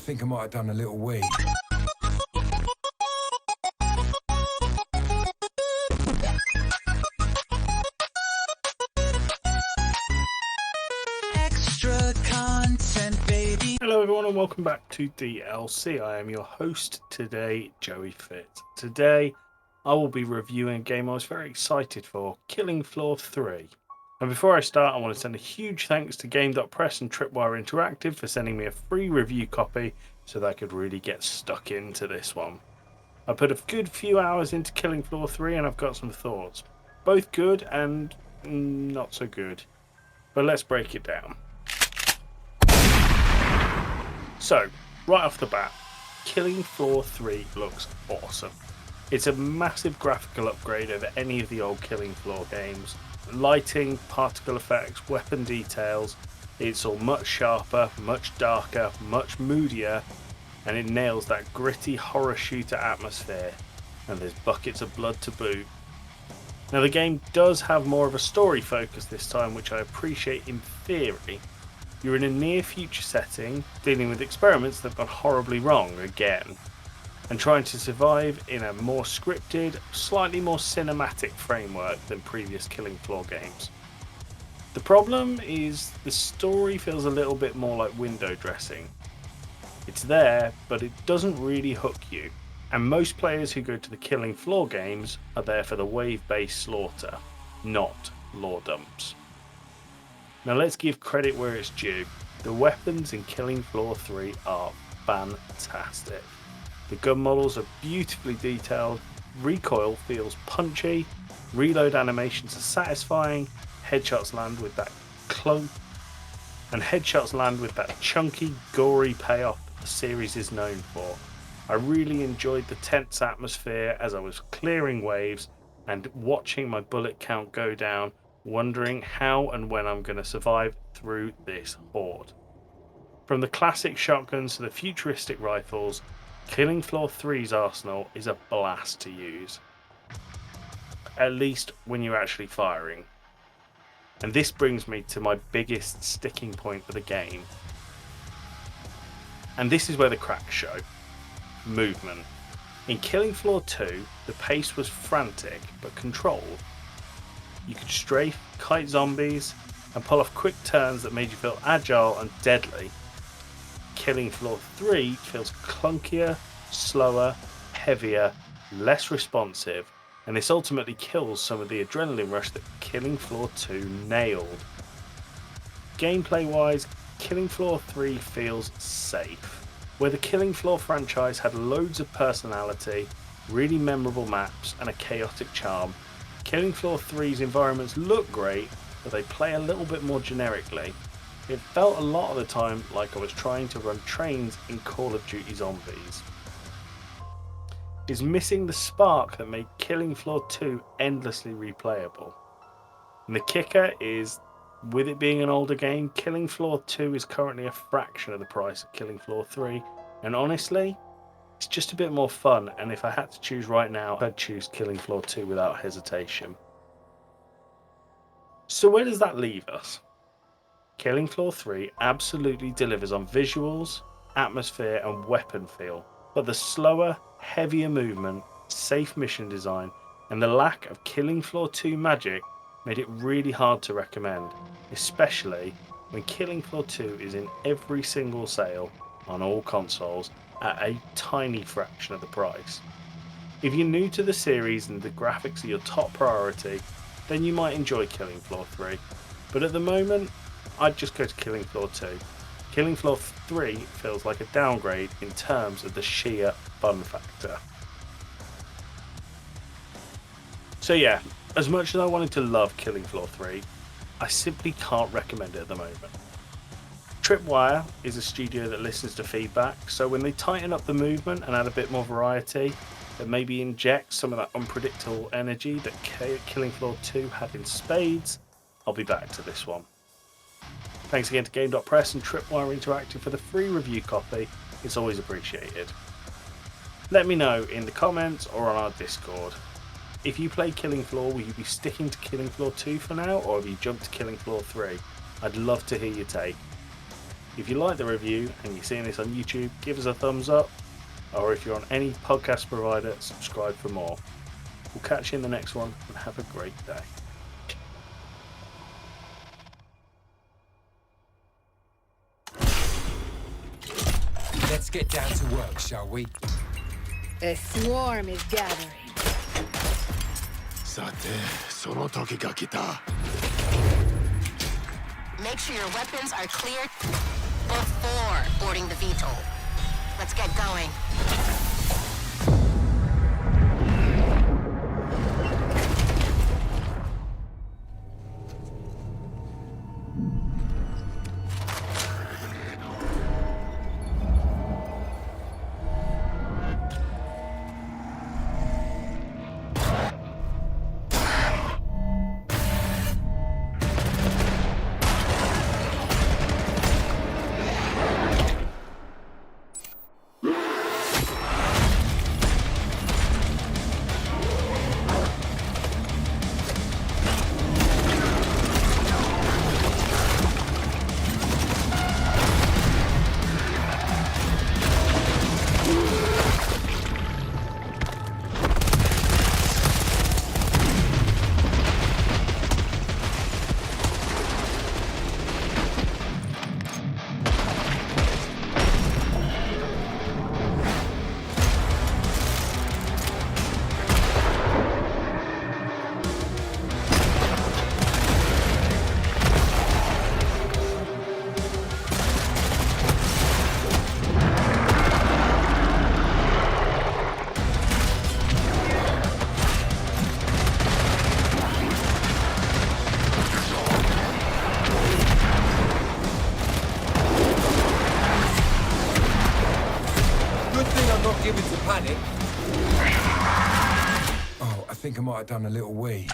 think I might have done a little wee. Extra content, baby. Hello everyone and welcome back to DLC. I am your host today, Joey Fit. Today I will be reviewing a game I was very excited for, Killing Floor 3. And before I start, I want to send a huge thanks to Game.Press and Tripwire Interactive for sending me a free review copy so that I could really get stuck into this one. I put a good few hours into Killing Floor 3 and I've got some thoughts. Both good and not so good. But let's break it down. So, right off the bat, Killing Floor 3 looks awesome. It's a massive graphical upgrade over any of the old Killing Floor games. Lighting, particle effects, weapon details, it's all much sharper, much darker, much moodier, and it nails that gritty horror shooter atmosphere, and there's buckets of blood to boot. Now the game does have more of a story focus this time, which I appreciate in theory. You're in a near future setting, dealing with experiments that have gone horribly wrong again, and trying to survive in a more scripted, slightly more cinematic framework than previous Killing Floor games. The problem is the story feels a little bit more like window dressing. It's there, but it doesn't really hook you, and most players who go to the Killing Floor games are there for the wave-based slaughter, not lore dumps. Now let's give credit where it's due. The weapons in Killing Floor 3 are fantastic. The gun models are beautifully detailed, recoil feels punchy, reload animations are satisfying, headshots land with that clunk, and headshots land with that chunky, gory payoff that the series is known for. I really enjoyed the tense atmosphere as I was clearing waves and watching my bullet count go down, wondering how and when I'm going to survive through this horde. From the classic shotguns to the futuristic rifles, Killing Floor 3's arsenal is a blast to use. At least when you're actually firing. And this brings me to my biggest sticking point of the game. And this is where the cracks show. Movement. In Killing Floor 2, the pace was frantic but controlled. You could strafe, kite zombies, and pull off quick turns that made you feel agile and deadly. Killing Floor 3 feels clunkier, slower, heavier, less responsive, and this ultimately kills some of the adrenaline rush that Killing Floor 2 nailed. Gameplay wise, Killing Floor 3 feels safe. Where the Killing Floor franchise had loads of personality, really memorable maps, and a chaotic charm, Killing Floor 3's environments look great, but they play a little bit more generically. It felt a lot of the time like I was trying to run trains in Call of Duty Zombies. It's missing the spark that made Killing Floor 2 endlessly replayable. And the kicker is, with it being an older game, Killing Floor 2 is currently a fraction of the price of Killing Floor 3, and honestly, it's just a bit more fun, and if I had to choose right now, I'd choose Killing Floor 2 without hesitation. So where does that leave us? Killing Floor 3 absolutely delivers on visuals, atmosphere and weapon feel, but the slower, heavier movement, safe mission design, and the lack of Killing Floor 2 magic made it really hard to recommend, especially when Killing Floor 2 is in every single sale on all consoles at a tiny fraction of the price. If you're new to the series and the graphics are your top priority, then you might enjoy Killing Floor 3, but at the moment, I'd just go to Killing Floor 2. Killing Floor 3 feels like a downgrade in terms of the sheer fun factor. So yeah, as much as I wanted to love Killing Floor 3, I simply can't recommend it at the moment. Tripwire is a studio that listens to feedback, so when they tighten up the movement and add a bit more variety, that maybe inject some of that unpredictable energy that Killing Floor 2 had in spades, I'll be back to this one. Thanks again to Game.Press and Tripwire Interactive for the free review copy, it's always appreciated. Let me know in the comments or on our Discord. If you play Killing Floor, will you be sticking to Killing Floor 2 for now, or have you jumped to Killing Floor 3? I'd love to hear your take. If you like the review and you're seeing this on YouTube, give us a thumbs up, or if you're on any podcast provider, subscribe for more. We'll catch you in the next one, and have a great day. Let's get down to work, shall we? A swarm is gathering. さて、その時が来た。 Make sure your weapons are cleared before boarding the VTOL. Let's get going. Not given to panic. Oh, I think I might have done a little wee.